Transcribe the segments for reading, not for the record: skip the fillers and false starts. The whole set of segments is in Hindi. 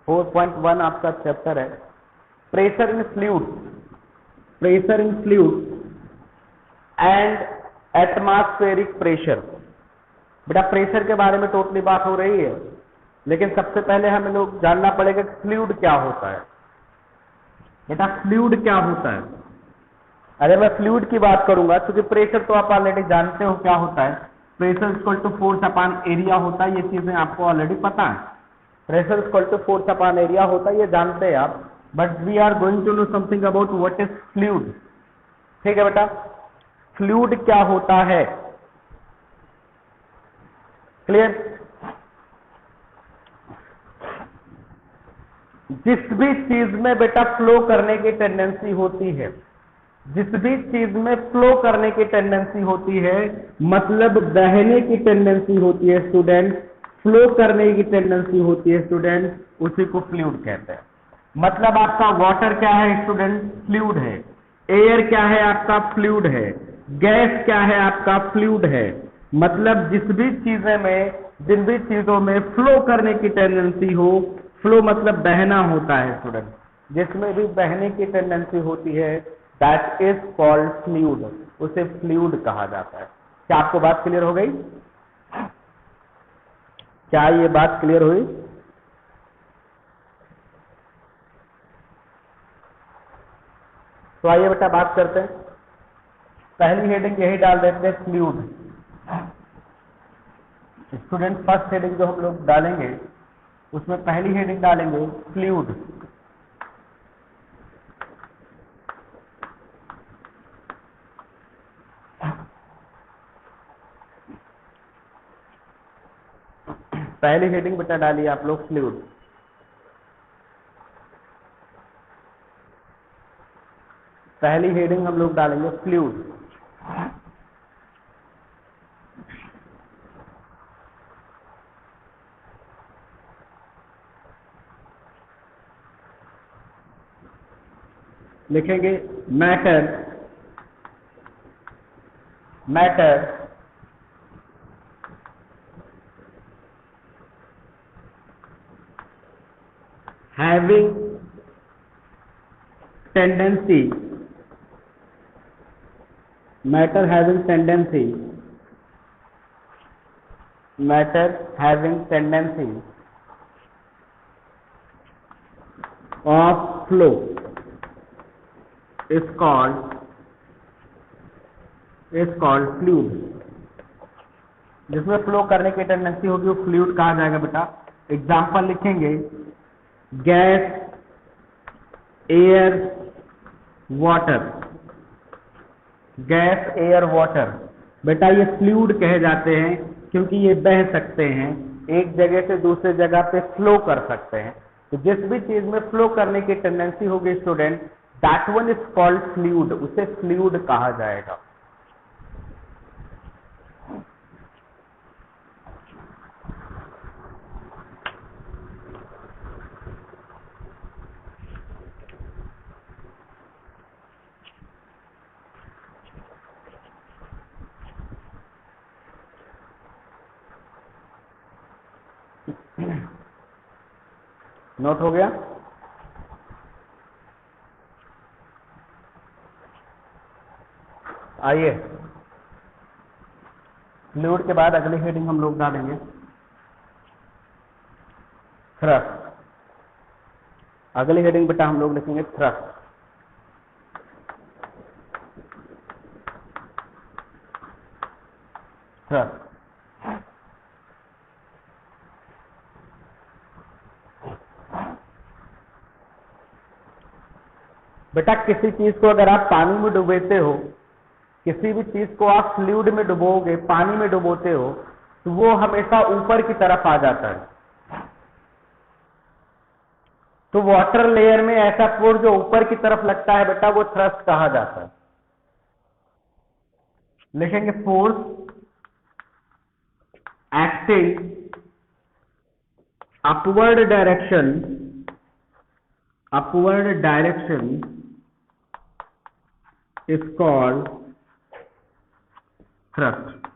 4.1 आपका चैप्टर है pressure in fluid, pressure in fluid and atmospheric pressure. बेटा प्रेशर के बारे में टोटली बात हो रही है, लेकिन सबसे पहले हमें लोग जानना पड़ेगा कि फ्लूइड क्या होता है। बेटा फ्लूइड क्या होता है? अरे मैं फ्लूइड की बात करूंगा क्योंकि प्रेशर तो आप ऑलरेडी जानते हो क्या होता है। Pressure equal to force upon area होता है, ये चीजें आपको ऑलरेडी पता है। Pressure equal to force upon area होता है, ये जानते हैं आप, but we are going to know something about what is fluid. ठीक है बेटा, फ्लूइड क्या होता है? क्लियर? जिस भी चीज में बेटा फ्लो करने की टेंडेंसी होती है, जिस भी चीज में फ्लो करने की टेंडेंसी होती है, मतलब बहने की टेंडेंसी होती है स्टूडेंट, फ्लो करने की टेंडेंसी होती है स्टूडेंट, उसी को फ्लूइड कहते हैं। मतलब आपका वाटर क्या है स्टूडेंट? फ्लूइड है। एयर क्या है आपका? फ्लूइड है। गैस क्या है आपका? फ्लूइड है। मतलब जिस भी चीजें में, जिन भी चीजों में फ्लो करने की टेंडेंसी हो, फ्लो मतलब बहना होता है स्टूडेंट, जिसमें भी बहने की टेंडेंसी होती है, दैट इज कॉल्ड फ्लूइड, उसे फ्लूइड कहा जाता है। क्या आपको बात क्लियर हो गई? क्या ये बात क्लियर हुई? तो आइए बेटा बात करते हैं। पहली हेडिंग यही डाल देते हैं फ्लूइड। स्टूडेंट फर्स्ट हेडिंग जो हम लोग डालेंगे उसमें पहली हेडिंग डालेंगे फ्लूइड। पहली हेडिंग बेटा डालिए आप लोग फ्लूइड। पहली हेडिंग हम लोग डालेंगे फ्लूइड। लिखेंगे matter, matter having tendency, matter having tendency, matter having tendency of flow is called fluid। जिसमें फ्लो करने की टेंडेंसी होगी वो फ्लूइड कहा जाएगा बेटा। एग्जाम्पल लिखेंगे gas, air, water. Gas, air, water बेटा ये फ्लूइड कहे जाते हैं क्योंकि ये बह सकते हैं, एक जगह से दूसरे जगह पे फ्लो कर सकते हैं। तो जिस भी चीज में फ्लो करने की टेंडेंसी होगी student, that one is called fluid, उसे फ्लूइड कहा जाएगा। नोट हो गया? आइए फ्लूइड के बाद अगली हेडिंग हम लोग डालेंगे थ्रस्ट। अगली हेडिंग बेटा हम लोग लिखेंगे थ्रस्ट। थ्रस्ट बेटा किसी चीज को अगर आप पानी में डुबोते हो, किसी भी चीज को आप फ्लूइड में डुबोगे, पानी में डुबोते हो, तो वो हमेशा ऊपर की तरफ आ जाता है। तो वाटर लेयर में ऐसा फोर्स जो ऊपर की तरफ लगता है बेटा वो थ्रस्ट कहा जाता है। लिखेंगे force acting upward direction, upward direction is called thrust.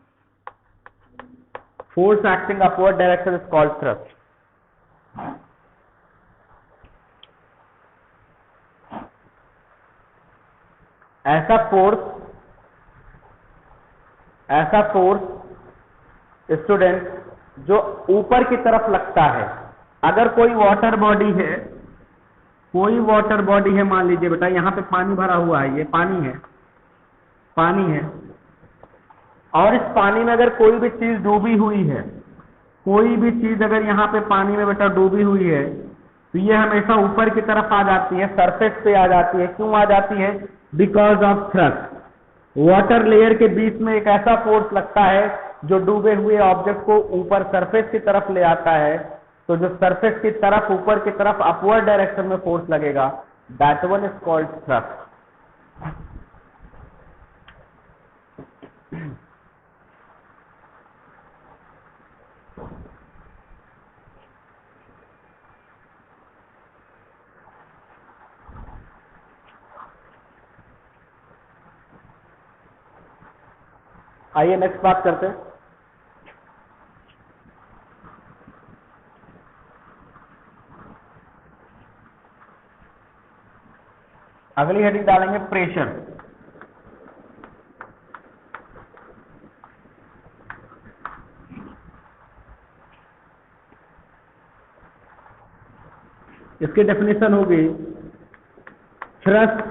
Force acting upward direction is called thrust. ऐसा फोर्स स्टूडेंट जो ऊपर की तरफ लगता है। अगर कोई वाटर बॉडी है, मान लीजिए बेटा यहां पे पानी भरा हुआ है, ये पानी है, और इस पानी में अगर कोई भी चीज डूबी हुई है, कोई भी चीज अगर यहाँ पे पानी में बेटा डूबी हुई है, तो ये हमेशा ऊपर की तरफ आ जाती है, सरफेस पे आ जाती है। क्यों आ जाती है? Because of thrust. Water layer के बीच में एक ऐसा फोर्स लगता है जो डूबे हुए ऑब्जेक्ट को ऊपर सरफेस की तरफ ले आता है। तो जो सरफेस की तरफ, ऊपर की तरफ अपवर्ड डायरेक्शन में फोर्स लगेगा, that one is called thrust. आइए नेक्स्ट बात करते हैं। अगली हेडिंग डालेंगे प्रेशर। इसकी डेफिनेशन होगी thrust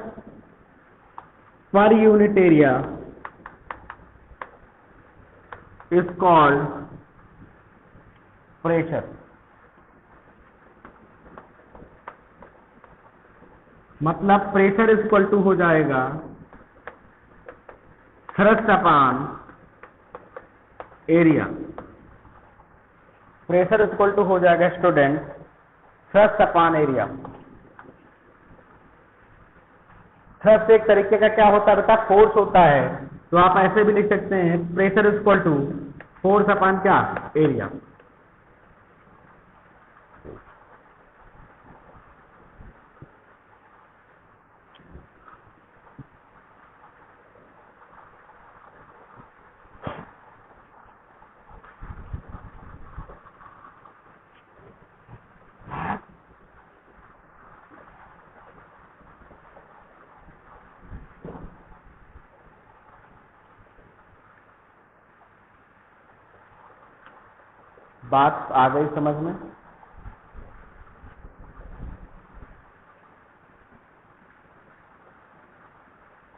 per unit area is called pressure. मतलब प्रेशर इक्वल टू हो जाएगा thrust upon area. Pressure equal to हो जाएगा student thrust upon area. Thrust एक तरीके का क्या होता है बेटा? फोर्स होता है। तो आप ऐसे भी लिख सकते हैं pressure equal to force upon क्या? एरिया। बात आ गई समझ में?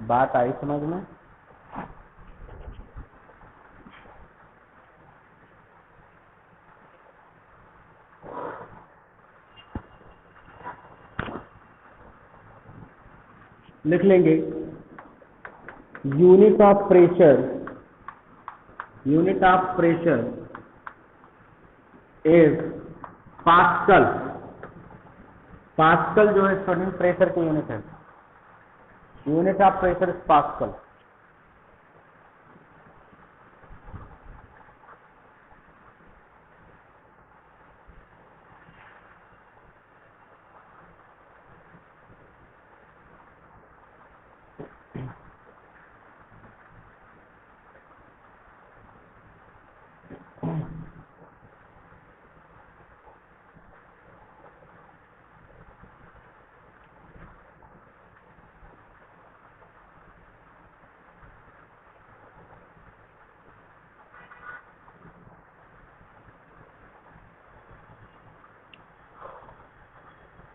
बात आई समझ में? लिख लेंगे unit of pressure is pascal. Pascal जो है स्टूडेंट प्रेशर की यूनिट है। Unit of pressure is pascal.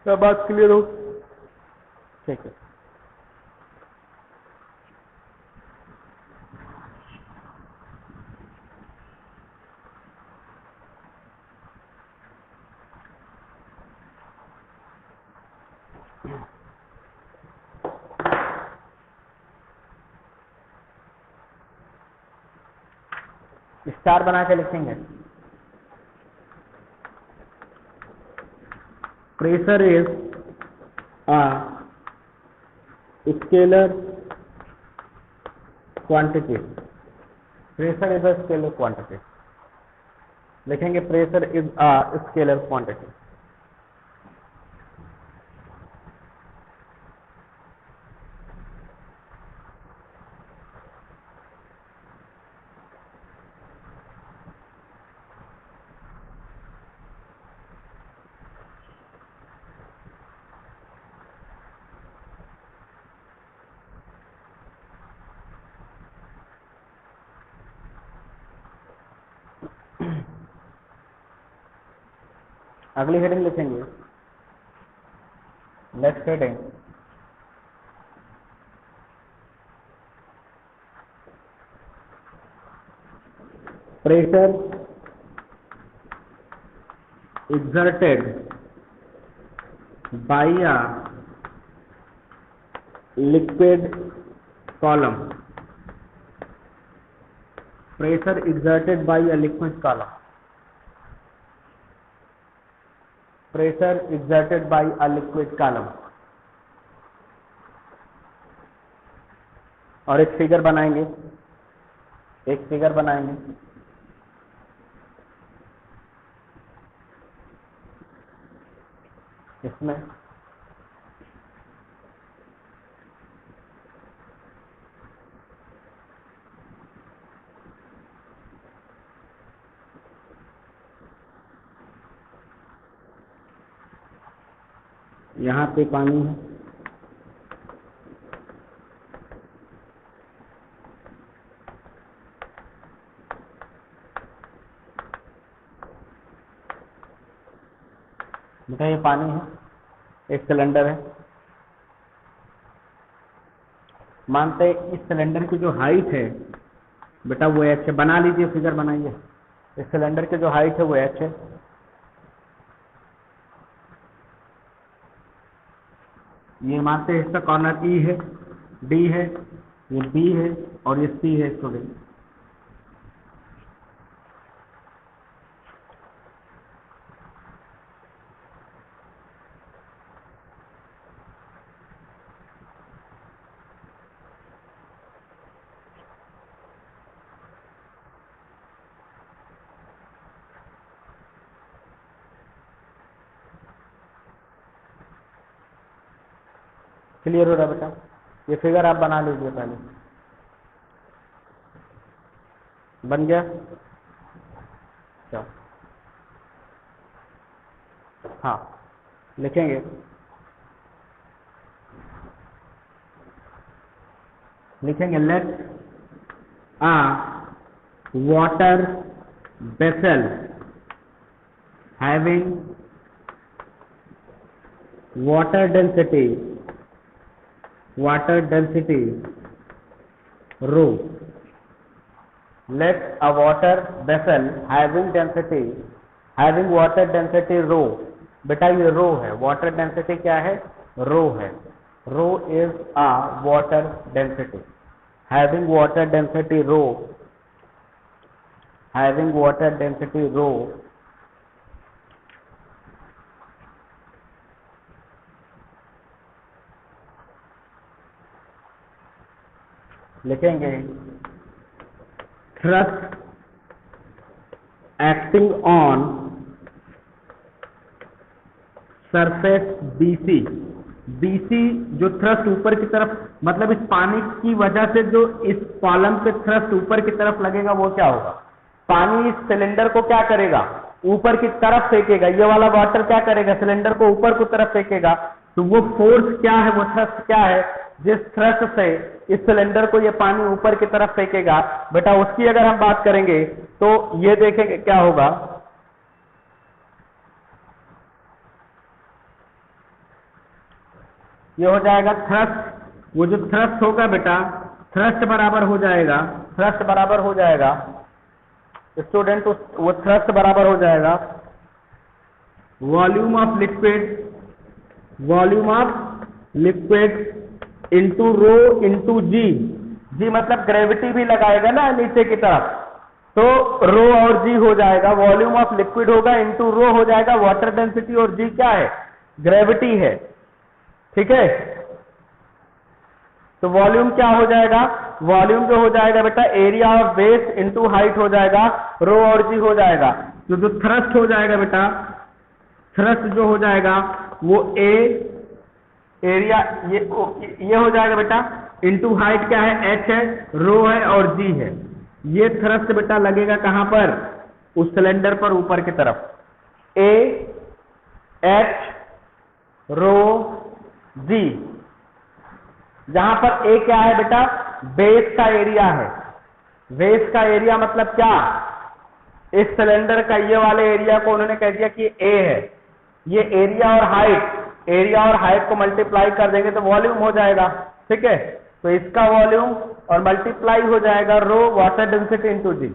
क्या बात क्लियर हो? ठीक है। स्टार बना के लिखेंगे pressure is a scalar quantity। Pressure is a scalar quantity. लिखेंगे pressure is a scalar quantity. अगली हेडिंग लिखेंगे, next heading, pressure exerted by a liquid column. Pressure exerted by a liquid column. Pressure exerted by a liquid column. और एक फिगर बनाएंगे, इसमें यहाँ पे पानी है, बेटा ये पानी है, एक सिलेंडर है। मानते हैं इस सिलेंडर की जो हाइट है बेटा वो h है। बना लीजिए, फिगर बनाइए। इस सिलेंडर की जो हाइट है वो h है। ये मानते हैं इसका कॉर्नर E है, D है, ये B है और ये C है स्टूडेंट। क्लियर हो रहा है बेटा? ये फिगर आप बना लीजिए पहले। बन गया? चलो हाँ लिखेंगे, let a water vessel having water density rho. Let a water vessel having water density rho. बेटा ये रो है, वाटर डेंसिटी क्या है? रो है। रो is a water density. Having water density rho लिखेंगे thrust acting on surface BC जो थ्रस्ट ऊपर की तरफ, मतलब इस पानी की वजह से जो इस कॉलम पे थ्रस्ट ऊपर की तरफ लगेगा वो क्या होगा? पानी इस सिलेंडर को क्या करेगा? ऊपर की तरफ फेंकेगा। ये वाला वाटर क्या करेगा? सिलेंडर को ऊपर की तरफ फेंकेगा। तो वो फोर्स क्या है, वो थ्रस्ट क्या है? जिस थ्रस्ट से इस सिलेंडर को ये पानी ऊपर की तरफ फेंकेगा बेटा, उसकी अगर हम बात करेंगे तो ये देखेंगे क्या होगा। ये हो जाएगा थ्रस्ट। वो जो थ्रस्ट होगा बेटा, थ्रस्ट बराबर हो जाएगा स्टूडेंट, वो थ्रस्ट बराबर हो जाएगा volume of liquid into rho into g मतलब ग्रेविटी भी लगाएगा ना नीचे की तरफ, तो रो और जी हो जाएगा। वॉल्यूम ऑफ लिक्विड होगा इंटू रो हो जाएगा वाटर डेंसिटी, और जी क्या है? ग्रेविटी है। ठीक है, तो वॉल्यूम क्या हो जाएगा? वॉल्यूम जो हो जाएगा बेटा area of base into height हो जाएगा, रो और जी हो जाएगा। तो जो थ्रस्ट हो जाएगा बेटा, थ्रस्ट जो हो जाएगा वो ए एरिया ये हो जाएगा बेटा, इंटू हाइट क्या है? एच है, रो है और जी है। ये थ्रस्ट बेटा लगेगा कहां पर? उस सिलेंडर पर ऊपर की तरफ। ए एच रो जी, जहां पर ए क्या है बेटा? बेस का एरिया है। बेस का एरिया मतलब क्या? इस सिलेंडर का ये वाले एरिया को उन्होंने कह दिया कि ए है, ये एरिया और हाइट को मल्टीप्लाई कर देंगे तो वॉल्यूम हो जाएगा, ठीक है। तो इसका वॉल्यूम और मल्टीप्लाई हो जाएगा रो वाटर डेंसिटी इंटू जी।